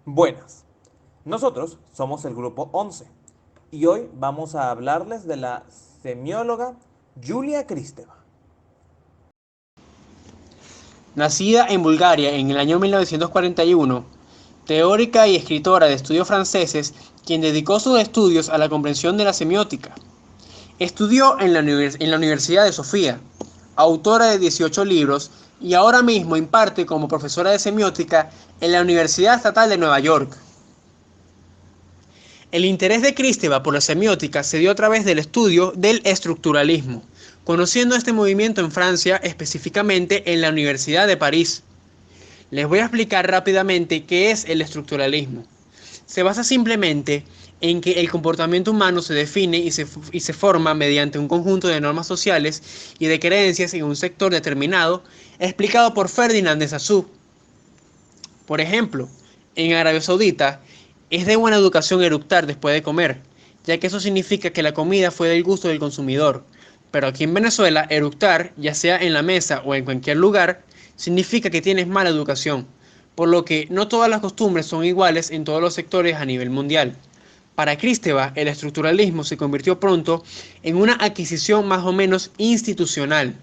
Buenas, nosotros somos el grupo 11 y hoy vamos a hablarles de la semióloga Julia Kristeva. Nacida en Bulgaria en el año 1941, teórica y escritora de estudios franceses, quien dedicó sus estudios a la comprensión de la semiótica. Estudió en la Universidad de Sofía, autora de 18 libros, y ahora mismo imparte como profesora de semiótica en la Universidad Estatal de Nueva York. El interés de Kristeva por la semiótica se dio a través del estudio del estructuralismo, conociendo este movimiento en Francia, específicamente en la Universidad de París. Les voy a explicar rápidamente qué es el estructuralismo. Se basa simplemente en que el comportamiento humano se define y se forma mediante un conjunto de normas sociales y de creencias en un sector determinado, explicado por Ferdinand de Saussure. Por ejemplo, en Arabia Saudita es de buena educación eructar después de comer, ya que eso significa que la comida fue del gusto del consumidor. Pero aquí en Venezuela, eructar, ya sea en la mesa o en cualquier lugar, significa que tienes mala educación, por lo que no todas las costumbres son iguales en todos los sectores a nivel mundial. Para Kristeva, el estructuralismo se convirtió pronto en una adquisición más o menos institucional.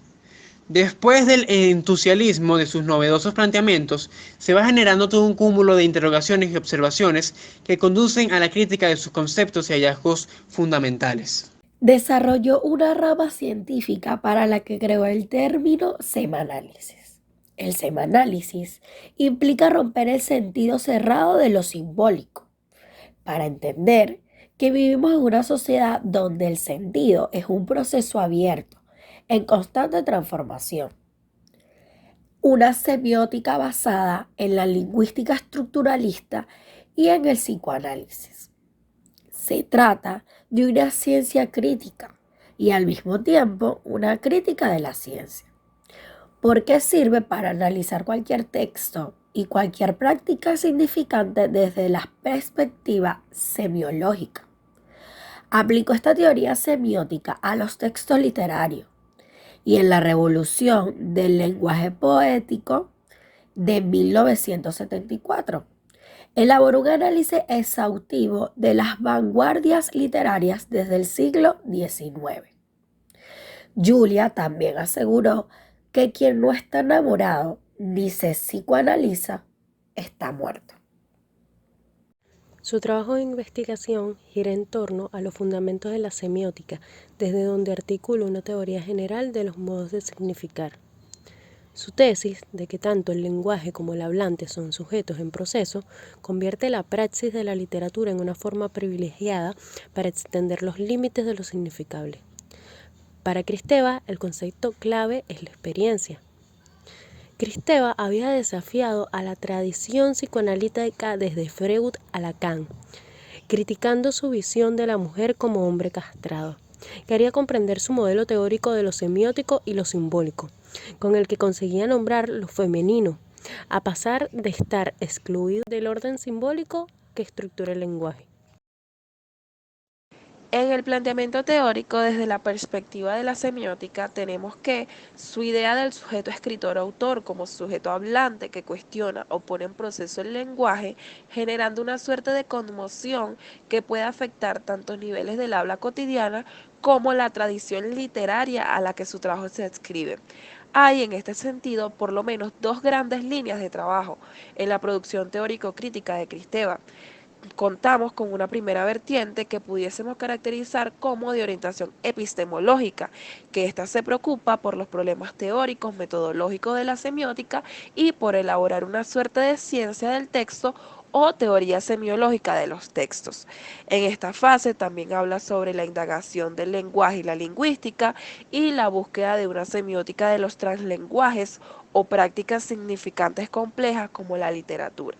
Después del entusiasmo de sus novedosos planteamientos, se va generando todo un cúmulo de interrogaciones y observaciones que conducen a la crítica de sus conceptos y hallazgos fundamentales. Desarrolló una rama científica para la que creó el término semanálisis. El semanálisis implica romper el sentido cerrado de lo simbólico, para entender que vivimos en una sociedad donde el sentido es un proceso abierto, en constante transformación. Una semiótica basada en la lingüística estructuralista y en el psicoanálisis. Se trata de una ciencia crítica y al mismo tiempo una crítica de la ciencia, porque sirve para analizar cualquier texto y cualquier práctica significante desde la perspectiva semiológica. Aplicó esta teoría semiótica a los textos literarios y en la revolución del lenguaje poético de 1974. Elaboró un análisis exhaustivo de las vanguardias literarias desde el siglo XIX. Julia también aseguró que quien no está enamorado ni se psicoanaliza está muerto. Su trabajo de investigación gira en torno a los fundamentos de la semiótica, desde donde articula una teoría general de los modos de significar. Su tesis, de que tanto el lenguaje como el hablante son sujetos en proceso, convierte la praxis de la literatura en una forma privilegiada para extender los límites de lo significable. Para Kristeva, el concepto clave es la experiencia. Kristeva había desafiado a la tradición psicoanalítica desde Freud a Lacan, criticando su visión de la mujer como hombre castrado. Quería comprender su modelo teórico de lo semiótico y lo simbólico, con el que conseguía nombrar lo femenino, a pasar de estar excluido del orden simbólico que estructura el lenguaje. En el planteamiento teórico, desde la perspectiva de la semiótica, tenemos que su idea del sujeto escritor-autor como sujeto hablante que cuestiona o pone en proceso el lenguaje, generando una suerte de conmoción que puede afectar tantos niveles del habla cotidiana como la tradición literaria a la que su trabajo se adscribe. Hay en este sentido por lo menos dos grandes líneas de trabajo en la producción teórico-crítica de Kristeva. Contamos con una primera vertiente que pudiésemos caracterizar como de orientación epistemológica, que ésta se preocupa por los problemas teóricos, metodológicos de la semiótica y por elaborar una suerte de ciencia del texto o teoría semiológica de los textos. En esta fase también habla sobre la indagación del lenguaje y la lingüística y la búsqueda de una semiótica de los translenguajes o prácticas significantes complejas como la literatura.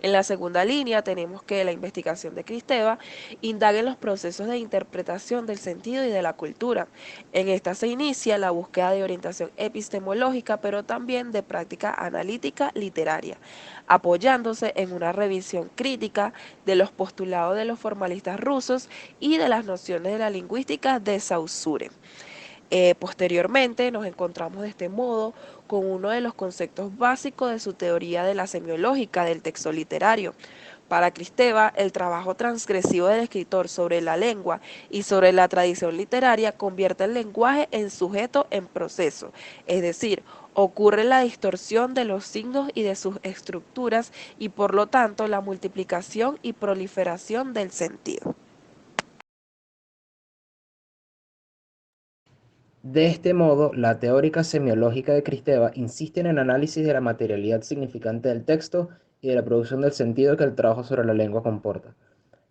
En la segunda línea tenemos que la investigación de Kristeva indaga en los procesos de interpretación del sentido y de la cultura. En esta se inicia la búsqueda de orientación epistemológica, pero también de práctica analítica literaria, apoyándose en una revisión crítica de los postulados de los formalistas rusos y de las nociones de la lingüística de Saussure. Posteriormente nos encontramos de este modo con uno de los conceptos básicos de su teoría de la semiológica del texto literario. Para Kristeva, el trabajo transgresivo del escritor sobre la lengua y sobre la tradición literaria convierte el lenguaje en sujeto en proceso, es decir, ocurre la distorsión de los signos y de sus estructuras y por lo tanto la multiplicación y proliferación del sentido. De este modo, la teórica semiológica de Kristeva insiste en el análisis de la materialidad significante del texto y de la producción del sentido que el trabajo sobre la lengua comporta.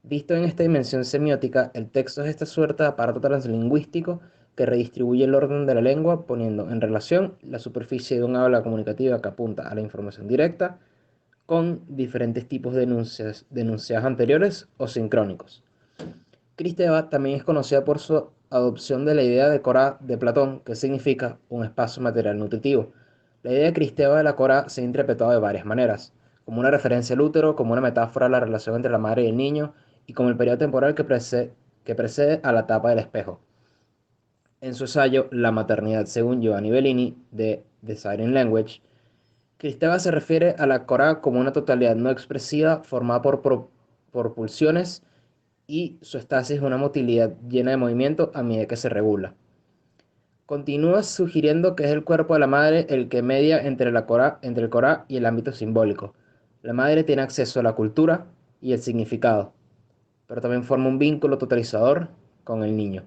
Visto en esta dimensión semiótica, el texto es esta suerte de aparato translingüístico que redistribuye el orden de la lengua poniendo en relación la superficie de un habla comunicativa que apunta a la información directa con diferentes tipos de enunciados anteriores o sincrónicos. Kristeva también es conocida por su adopción de la idea de Corá de Platón, que significa un espacio material nutritivo. La idea de Kristeva de la Corá se ha interpretado de varias maneras, como una referencia al útero, como una metáfora a la relación entre la madre y el niño, y como el periodo temporal que precede a la tapa del espejo. En su ensayo La maternidad según Giovanni Bellini, de The Siren Language, Kristeva se refiere a la Corá como una totalidad no expresiva formada por pulsiones y su estasis es una motilidad llena de movimiento a medida que se regula. Continúa sugiriendo que es el cuerpo de la madre el que media entre el Corá y el ámbito simbólico. La madre tiene acceso a la cultura y el significado, pero también forma un vínculo totalizador con el niño.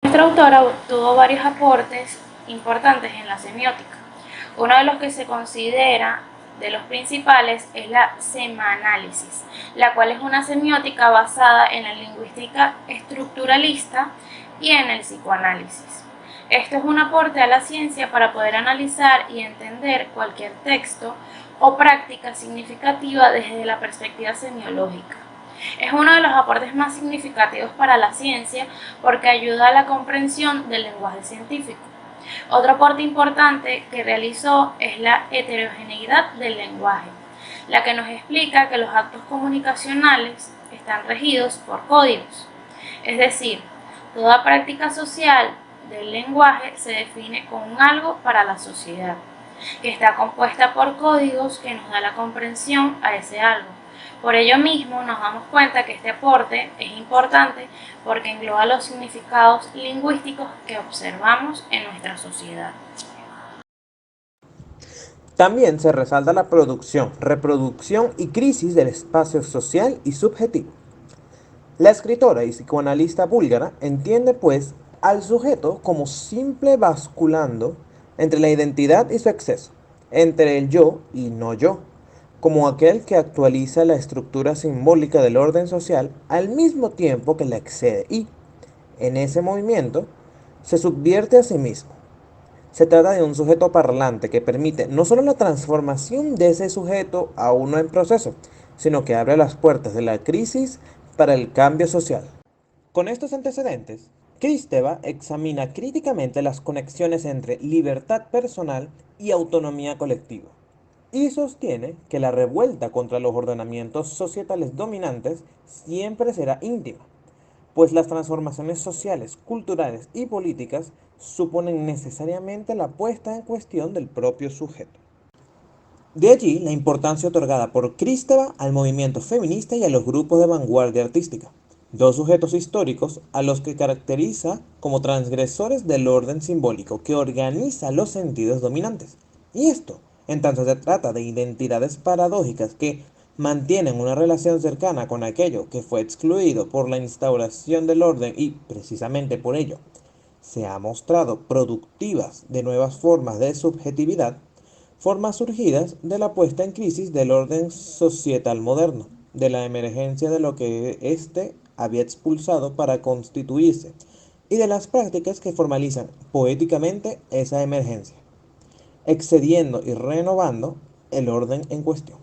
Nuestra autora tuvo varios aportes importantes en la semiótica. Uno de los que se considera de los principales es la semanálisis, la cual es una semiótica basada en la lingüística estructuralista y en el psicoanálisis. Esto es un aporte a la ciencia para poder analizar y entender cualquier texto o práctica significativa desde la perspectiva semiológica. Es uno de los aportes más significativos para la ciencia porque ayuda a la comprensión del lenguaje científico. Otro aporte importante que realizó es la heterogeneidad del lenguaje, la que nos explica que los actos comunicacionales están regidos por códigos. Es decir, toda práctica social del lenguaje se define como un algo para la sociedad, que está compuesta por códigos que nos da la comprensión a ese algo. Por ello mismo nos damos cuenta que este aporte es importante porque engloba los significados lingüísticos que observamos en nuestra sociedad. También se resalta la producción, reproducción y crisis del espacio social y subjetivo. La escritora y psicoanalista búlgara entiende pues al sujeto como simple basculando entre la identidad y su exceso, entre el yo y no yo, como aquel que actualiza la estructura simbólica del orden social al mismo tiempo que la excede y, en ese movimiento, se subvierte a sí mismo. Se trata de un sujeto parlante que permite no solo la transformación de ese sujeto a uno en proceso, sino que abre las puertas de la crisis para el cambio social. Con estos antecedentes, Kristeva examina críticamente las conexiones entre libertad personal y autonomía colectiva, y sostiene que la revuelta contra los ordenamientos societales dominantes siempre será íntima, pues las transformaciones sociales, culturales y políticas suponen necesariamente la puesta en cuestión del propio sujeto. De allí la importancia otorgada por Kristeva al movimiento feminista y a los grupos de vanguardia artística, dos sujetos históricos a los que caracteriza como transgresores del orden simbólico que organiza los sentidos dominantes. Y esto, en tanto se trata de identidades paradójicas que mantienen una relación cercana con aquello que fue excluido por la instauración del orden y, precisamente por ello, se ha mostrado productivas de nuevas formas de subjetividad, formas surgidas de la puesta en crisis del orden societal moderno, de la emergencia de lo que éste había expulsado para constituirse, y de las prácticas que formalizan poéticamente esa emergencia, excediendo y renovando el orden en cuestión.